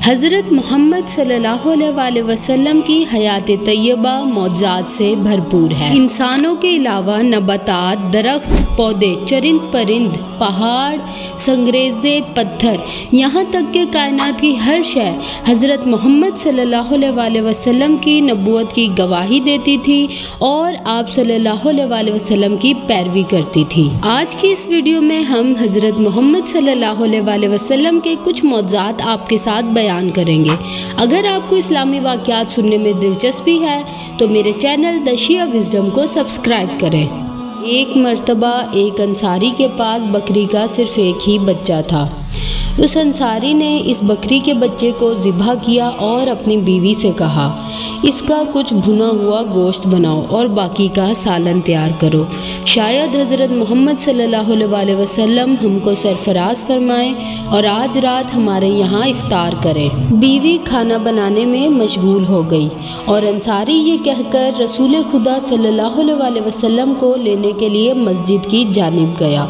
حضرت محمد صلی اللہ علیہ وسلم کی حیات طیبہ معجزات سے بھرپور ہے۔ انسانوں کے علاوہ نباتات، درخت، پودے، چرند پرند، پہاڑ، سنگریزے، پتھر، یہاں تک کہ کائنات کی ہر شے حضرت محمد صلی اللہ علیہ وسلم کی نبوت کی گواہی دیتی تھی اور آپ صلی اللہ علیہ وسلم کی پیروی کرتی تھی۔ آج کی اس ویڈیو میں ہم حضرت محمد صلی اللہ علیہ وسلم کے کچھ معجزات آپ کے ساتھ بیان کریں گے۔ اگر آپ کو اسلامی واقعات سننے میں دلچسپی ہے تو میرے چینل دی شیعہ وژڈم کو سبسکرائب کریں۔ ایک مرتبہ ایک انصاری کے پاس بکری کا صرف ایک ہی بچہ تھا۔ اس انصاری نے اس بکری کے بچے کو ذبح کیا اور اپنی بیوی سے کہا، اس کا کچھ بھنا ہوا گوشت بناؤ اور باقی کا سالن تیار کرو، شاید حضرت محمد صلی اللہ علیہ وسلم ہم کو سرفراز فرمائیں اور آج رات ہمارے یہاں افطار کریں۔ بیوی کھانا بنانے میں مشغول ہو گئی اور انصاری یہ کہہ کر رسول خدا صلی اللہ علیہ وسلم کو لینے کے لیے مسجد کی جانب گیا۔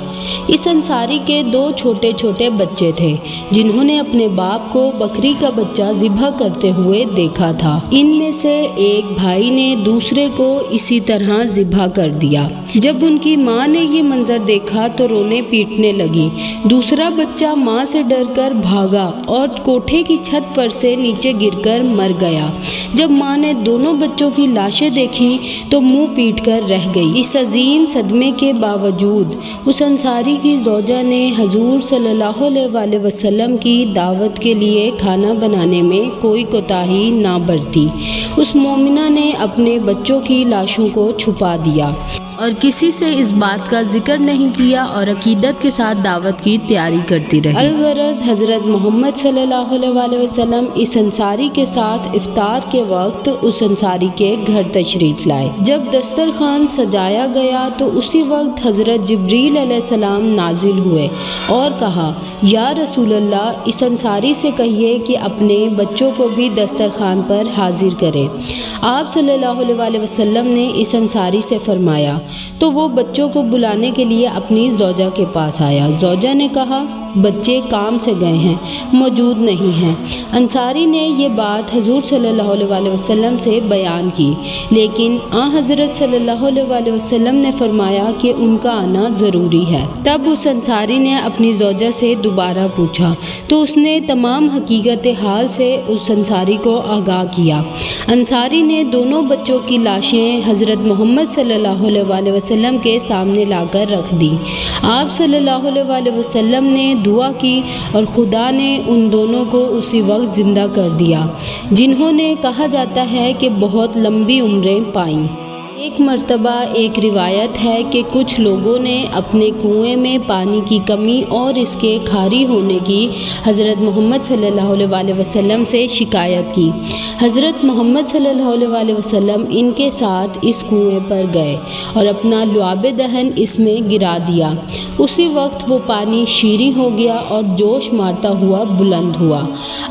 اس انصاری کے 2 چھوٹے چھوٹے بچے تھے جنہوں نے اپنے باپ کو بکری کا بچہ ذبح کرتے ہوئے دیکھا تھا۔ ان میں سے ایک بھائی نے دوسرے کو اسی طرح ذبح کر دیا۔ جب ان کی ماں نے یہ منظر دیکھا تو رونے پیٹنے لگی۔ دوسرا بچہ ماں سے ڈر کر بھاگا اور کوٹھے کی چھت پر سے نیچے گر کر مر گیا۔ جب ماں نے دونوں بچوں کی لاشیں دیکھی تو منہ پیٹ کر رہ گئی۔ اس عظیم صدمے کے باوجود اس انصاری کی زوجہ نے حضور صلی اللہ علیہ وسلم کی دعوت کے لیے کھانا بنانے میں کوئی کوتاہی نہ برتی۔ اس مومنہ نے اپنے بچوں کی لاشوں کو چھپا دیا اور کسی سے اس بات کا ذکر نہیں کیا اور عقیدت کے ساتھ دعوت کی تیاری کرتی رہی۔ الغرض حضرت محمد صلی اللہ علیہ وسلم اس انصاری کے ساتھ افطار کے وقت اس انصاری کے گھر تشریف لائے۔ جب دسترخوان سجایا گیا تو اسی وقت حضرت جبریل علیہ السلام نازل ہوئے اور کہا، یا رسول اللہ، اس انصاری سے کہیے کہ اپنے بچوں کو بھی دسترخوان پر حاضر کرے۔ آپ صلی اللہ علیہ وسلم نے اس انصاری سے فرمایا تو وہ بچوں کو بلانے کے لیے اپنی زوجہ کے پاس آیا۔ زوجہ نے کہا، بچے کام سے گئے ہیں، موجود نہیں ہیں۔ انصاری نے یہ بات حضور صلی اللہ علیہ وسلم سے بیان کی، لیکن حضرت صلی اللہ علیہ وسلم نے فرمایا کہ ان کا آنا ضروری ہے۔ تب اس انصاری نے اپنی زوجہ سے دوبارہ پوچھا تو اس نے تمام حقیقت حال سے اس انصاری کو آگاہ کیا۔ انصاری نے دونوں بچوں کی لاشیں حضرت محمد صلی اللہ علیہ وسلم کے سامنے لا کر رکھ دیں۔ آپ صلی اللہ علیہ وسلم نے دعا کی اور خدا نے ان دونوں کو اسی وقت زندہ کر دیا، جنہوں نے کہا جاتا ہے کہ بہت لمبی عمریں پائیں۔ ایک مرتبہ ایک روایت ہے کہ کچھ لوگوں نے اپنے کنویں میں پانی کی کمی اور اس کے کھاری ہونے کی حضرت محمد صلی اللہ علیہ وسلم سے شکایت کی۔ حضرت محمد صلی اللہ علیہ وسلم ان کے ساتھ اس کنویں پر گئے اور اپنا لعاب دہن اس میں گرا دیا۔ اسی وقت وہ پانی شیریں ہو گیا اور جوش مارتا ہوا بلند ہوا۔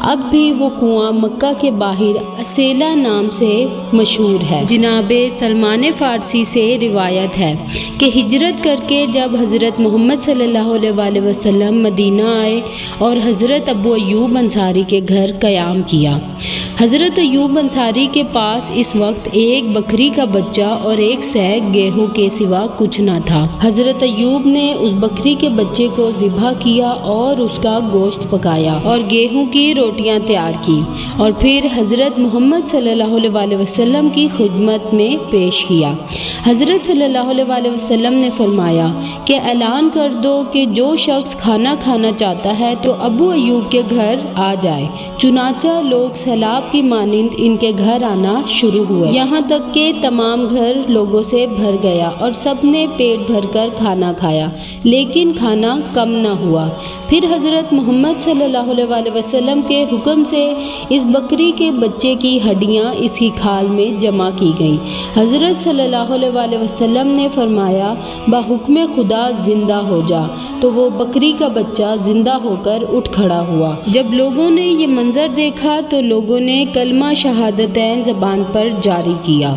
اب بھی وہ کنواں مکہ کے باہر اسیلا نام سے مشہور ہے۔ جناب سلمان فارسی سے روایت ہے کہ ہجرت کر کے جب حضرت محمد صلی اللہ علیہ وسلم مدینہ آئے اور حضرت ابو ایوب انصاری کے گھر قیام کیا۔ حضرت ایوب انصاری کے پاس اس وقت ایک بکری کا بچہ اور ایک سیگ گیہوں کے سوا کچھ نہ تھا۔ حضرت ایوب نے اس بکری کے بچے کو ذبح کیا اور اس کا گوشت پکایا اور گیہوں کی روٹیاں تیار کی اور پھر حضرت محمد صلی اللہ علیہ وسلم کی خدمت میں پیش کیا۔ حضرت صلی اللہ علیہ وسلم نے فرمایا کہ اعلان کر دو کہ جو شخص کھانا کھانا چاہتا ہے تو ابو ایوب کے گھر آ جائے۔ چنانچہ لوگ سیلاب کی مانند ان کے گھر آنا شروع ہوئے، یہاں تک کہ تمام گھر لوگوں سے بھر گیا اور سب نے پیٹ بھر کر کھانا کھایا، لیکن کھانا کم نہ ہوا۔ پھر حضرت محمد صلی اللہ علیہ وسلم کے حکم سے اس بکری کے بچے کی ہڈیاں اس کی کھال میں جمع کی گئیں۔ حضرت صلی اللہ علیہ وسلم نے فرمایا، بحکم خدا زندہ ہو جا، تو وہ بکری کا بچہ زندہ ہو کر اٹھ کھڑا ہوا۔ جب لوگوں نے یہ منظر دیکھا تو لوگوں نے کلمہ شہادتین زبان پر جاری کیا۔